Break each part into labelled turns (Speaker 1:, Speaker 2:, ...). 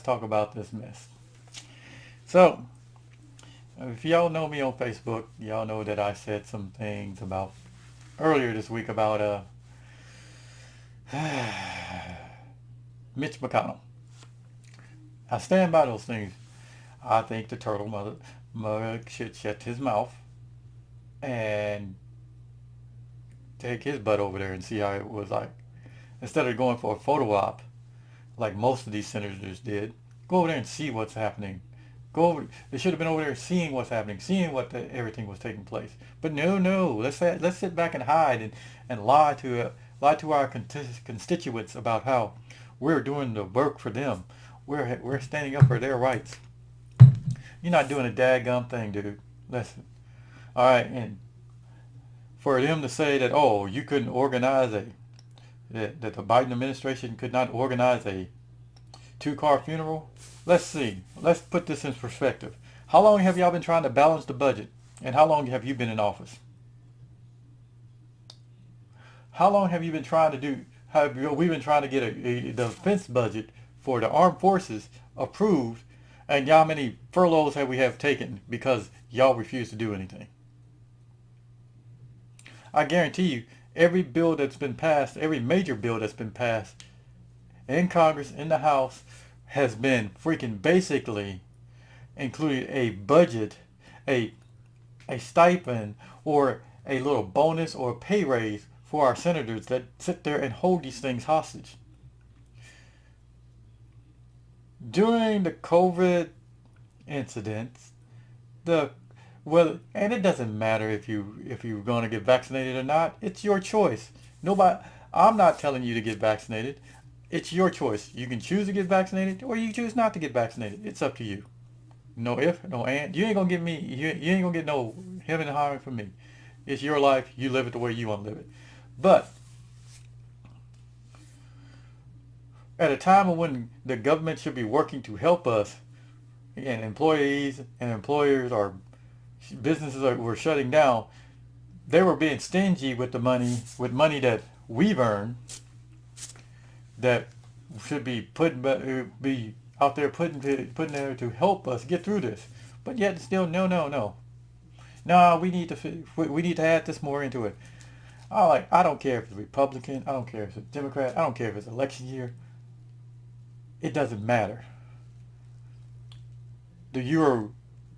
Speaker 1: let's talk about this mess. So, if y'all know me on Facebook, y'all know that I said some things about earlier this week about Mitch McConnell. I stand by those things. I think the turtle mother should shut his mouth and take his butt over there and see how it was like. Instead of going for a photo op like most of these senators did, go over there and see what's happening. Go over. They should have been over there seeing what's happening, seeing everything was taking place. But no. Let's sit back and hide and lie to our constituents about how we're doing the work for them. We're standing up for their rights. You're not doing a daggum thing, dude. Listen. All right, and for them to say that, oh, you couldn't organize that the Biden administration could not organize a two-car funeral. Let's see. Let's put this in perspective. How long have y'all been trying to balance the budget? And how long have you been in office? How long have you been trying to do, have we been trying to get a defense budget for the armed forces approved, and how many furloughs have we taken because y'all refuse to do anything? I guarantee you, every bill that's been passed, every major bill that's been passed in Congress, in the House, has been freaking basically including a budget, a stipend, or a little bonus or a pay raise for our senators that sit there and hold these things hostage. During the COVID incidents, and it doesn't matter if you're going to get vaccinated or not. It's your choice. I'm not telling you to get vaccinated. It's your choice. You can choose to get vaccinated or you choose not to get vaccinated. It's up to you. No if, no and. You ain't gonna get me. You ain't gonna get no heaven and high from me. It's your life. You live it the way you want to live it. But at a time when the government should be working to help us, and employees and employers or businesses were shutting down, they were being stingy with the money, that we've earned, that should be be out there putting there to help us get through this. But yet still no. We need to add this more into it. I don't care if it's Republican, I don't care if it's a Democrat, I don't care if it's election year. It doesn't matter. You are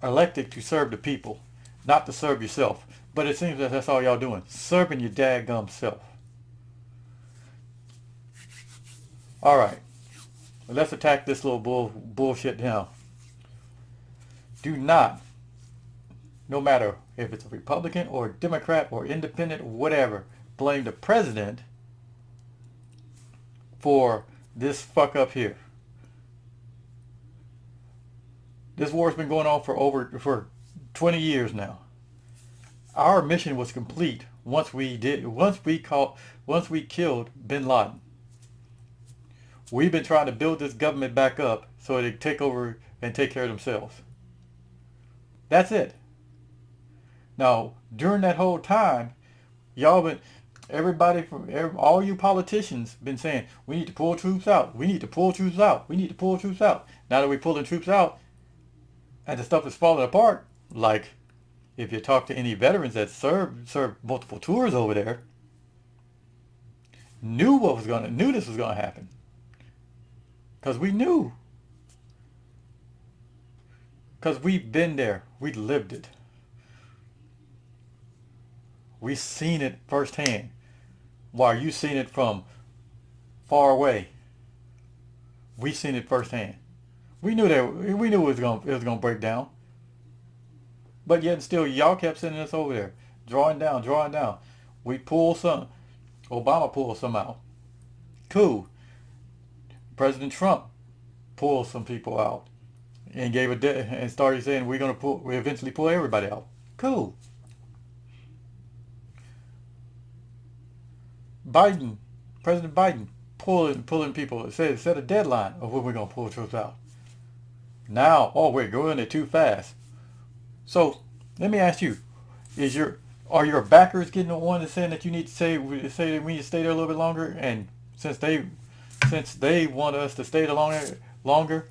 Speaker 1: elected to serve the people, not to serve yourself. But it seems that that's all y'all doing, serving your dadgum self. All right, well, let's attack this little bullshit now. Do not, no matter if it's a Republican or a Democrat or independent or whatever, blame the president for this fuck up here. This war's been going on for 20 years now. Our mission was complete once we killed bin Laden. We've been trying to build this government back up so they take over and take care of themselves. That's it. Now, during that whole time, all you politicians been saying, we need to pull troops out. We need to pull troops out. We need to pull troops out. Now that we're pulling troops out and the stuff is falling apart, like if you talk to any veterans that served multiple tours over there, knew this was gonna happen. Because we knew. Because we've been there. We lived it. We seen it firsthand. While you seen it from far away. We seen it firsthand. We knew it was gonna break down. But yet still y'all kept sending us over there. Drawing down. We pulled some. Obama pulled some out. Cool. President Trump pulled some people out and and started saying we eventually pull everybody out. Cool. President Biden pulling people, set a deadline of when we're gonna pull troops out. Now, we're going it too fast. So let me ask you: are your backers getting the one that's saying that you need to say that we need to stay there a little bit longer? And since they want us to stay there longer,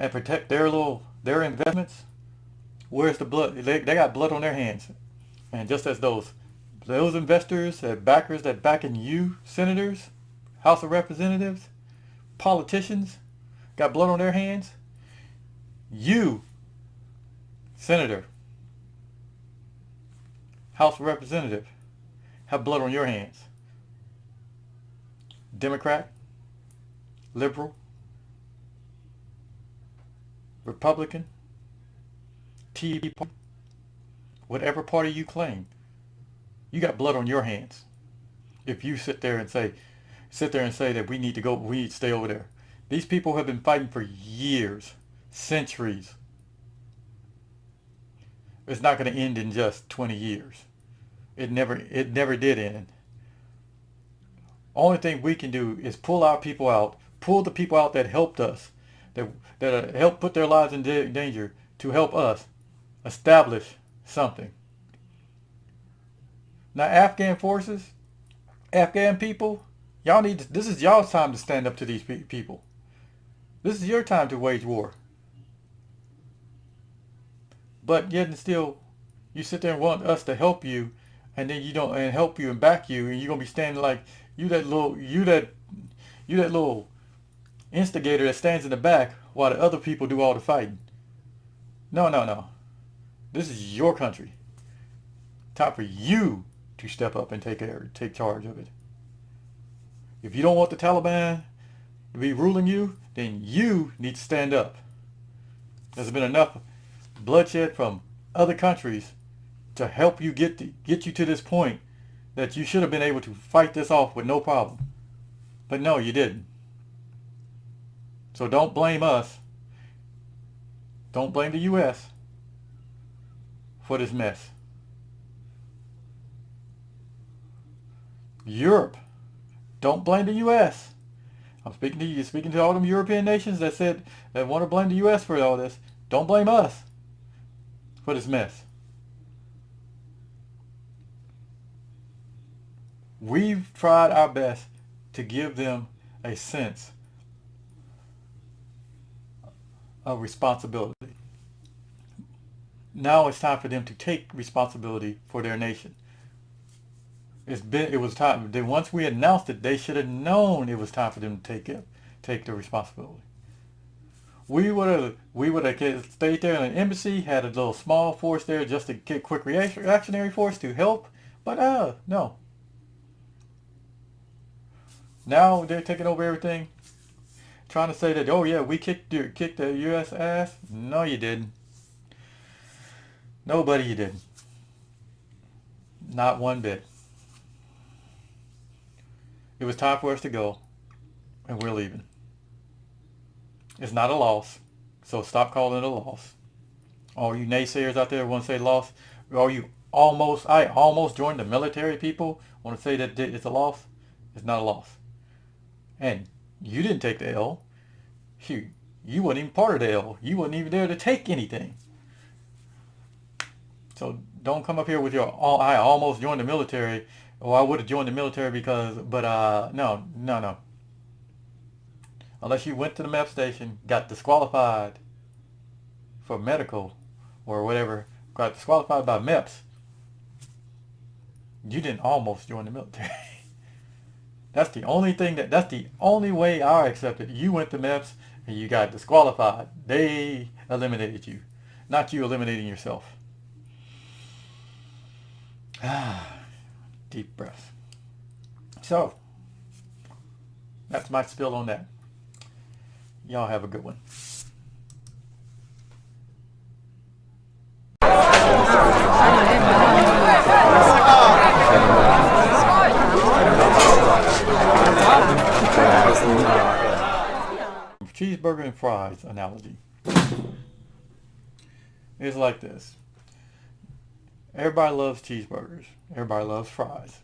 Speaker 1: and protect their investments, where's the blood? They got blood on their hands. And just as those investors and backers that backing you, senators, House of Representatives, politicians, got blood on their hands, you, senator, House of Representative, have blood on your hands. Democrat, liberal, Republican, Tea Party, whatever party you claim, you got blood on your hands. If you sit there and say that we need to stay over there. These people have been fighting for years, centuries. It's not going to end in just 20 years. It never did end. Only thing we can do is pull the people out that helped us, that helped put their lives in danger to help us establish something. Now, Afghan forces, Afghan people, this is y'all's time to stand up to these people. This is your time to wage war. But yet and still, you sit there and want us to help you, and then you don't, and help you and back you, and you're gonna be standing like you that little instigator that stands in the back while the other people do all the fighting. No. This is your country. Time for you to step up and take charge of it. If you don't want the Taliban to be ruling you, then you need to stand up. There's been enough bloodshed from other countries to help you get you to this point that you should have been able to fight this off with no problem. But no, you didn't. So don't blame us. Don't blame the U.S. for this mess. Europe, don't blame the U.S. I'm speaking to you, speaking to all them European nations that want to blame the U.S. for all this. Don't blame us for this mess. We've tried our best to give them a sense of responsibility. Now it's time for them to take responsibility for their nation. It was time. Then once we announced it, they should have known it was time for them to take the responsibility. We would have stayed there in an embassy, had a little small force there just to get quick reactionary force to help, but no. Now they're taking over everything, trying to say that, oh yeah, we kicked the U.S. ass. No, you didn't. Nobody, you didn't. Not one bit. It was time for us to go, and we're leaving. It's not a loss, so stop calling it a loss. All you naysayers out there want to say loss, or I almost joined the military people want to say that it's a loss. It's not a loss. And you didn't take the L. You weren't even part of the L. You weren't even there to take anything. So don't come up here with I almost joined the military, or I would have joined the military no. Unless you went to the MEP station, got disqualified for medical or whatever, got disqualified by MEPS, you didn't almost join the military. That's the only way I accept it. You went to MEPS and you got disqualified. They eliminated you, not you eliminating yourself. Deep breath. So, that's my spill on that. Y'all have a good one. Cheeseburger and fries analogy. It's like this. Everybody loves cheeseburgers. Everybody loves fries.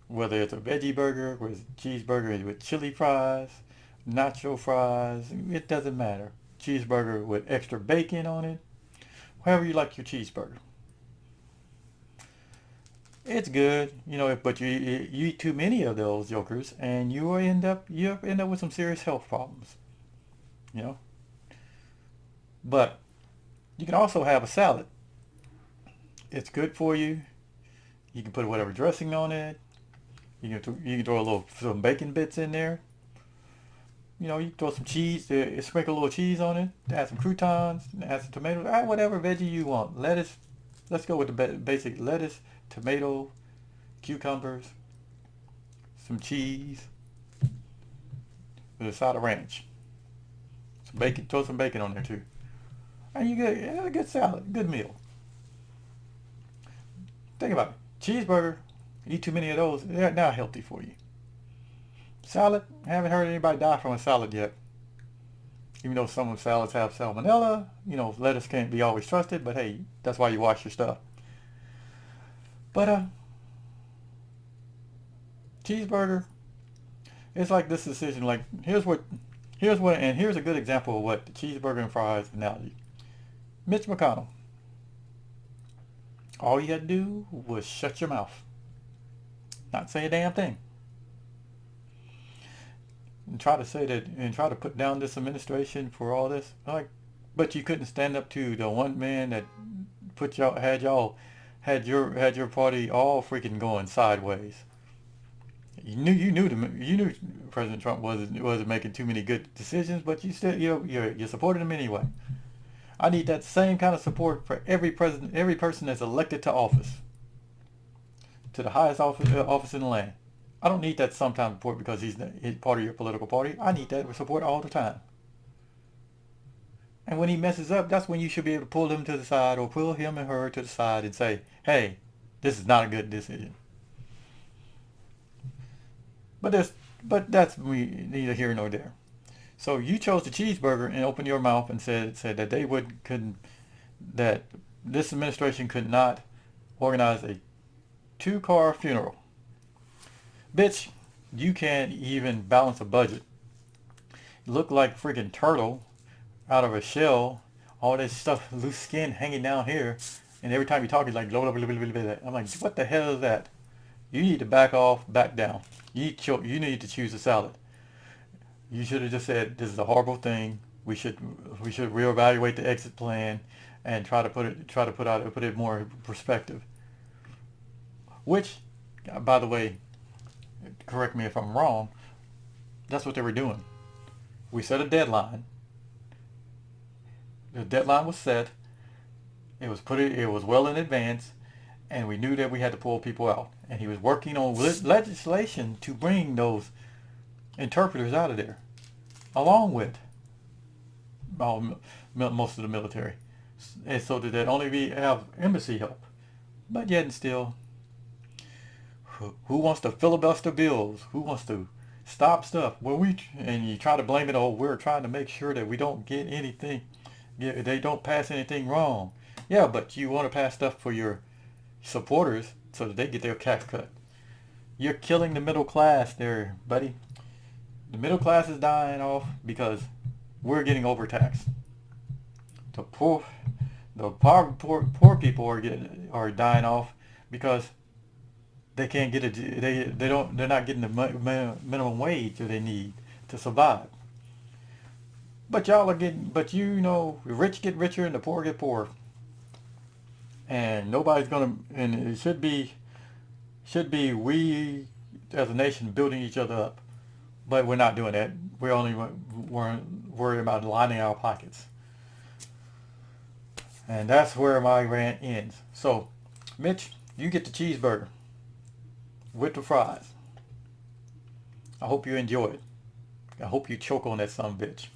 Speaker 1: Whether it's a veggie burger, whether it's a cheeseburger with chili fries, nacho fries, it doesn't matter. Cheeseburger with extra bacon on it. However you like your cheeseburger. It's good, but you eat too many of those jokers and you end up with some serious health problems. But you can also have a salad. It's good for you. You can put whatever dressing on it. You can throw a little some bacon bits in there. You can throw some cheese, sprinkle a little cheese on it, add some croutons, add some tomatoes, add whatever veggie you want. Lettuce, let's go with the basic lettuce, tomato, cucumbers, some cheese, with a side of ranch. Some bacon, throw some bacon on there too. And you get a good salad, good meal. Think about it. Cheeseburger, eat too many of those, they're not healthy for you. Salad, I haven't heard anybody die from a salad yet. Even though some of salads have salmonella, lettuce can't be always trusted, but hey, that's why you wash your stuff. But cheeseburger, it's like this decision, like here's a good example of what the cheeseburger and fries analogy. Mitch McConnell. All you had to do was shut your mouth. Not say a damn thing. And try to put down this administration for all this. But you couldn't stand up to the one man that had your party all freaking going sideways. You knew President Trump wasn't making too many good decisions, but you still you supported him anyway. I need that same kind of support for every person that's elected to office, to the highest office in the land. I don't need that sometimes support because he's part of your political party. I need that support all the time. And when he messes up, that's when you should be able to pull him to the side or pull him and her to the side and say, hey, this is not a good decision. But that's neither here nor there. So you chose the cheeseburger and opened your mouth and said that that this administration could not organize a 2-car funeral. Bitch, you can't even balance a budget. You look like a freaking turtle out of a shell. All this stuff, loose skin hanging down here. And every time you talk, it's like, blah, blah, blah, blah, blah, blah. I'm like, what the hell is that? You need to back off, back down. You need to choose a salad. You should have just said, this is a horrible thing. We should reevaluate the exit plan and try to put it more in perspective. Which, by the way, correct me if I'm wrong, that's what they were doing. We set a deadline. The deadline was set. It was well in advance, and we knew that we had to pull people out. And he was working on legislation to bring those interpreters out of there, along with most of the military, and so that they'd only have embassy help. But yet and still, who wants to filibuster bills? Who wants to stop stuff? And you try to blame it. Oh, we're trying to make sure that we don't get anything. They don't pass anything wrong. Yeah, but you want to pass stuff for your supporters so that they get their tax cut. You're killing the middle class there, buddy. The middle class is dying off because we're getting overtaxed. The poor people are dying off because they can't get they're not getting the minimum wage that they need to survive. But the rich get richer and the poor get poorer. And and it should be we as a nation building each other up. But we're not doing that. We're worried about lining our pockets. And that's where my rant ends. So, Mitch, you get the cheeseburger with the fries. I hope you enjoy it. I hope you choke on that son of a bitch.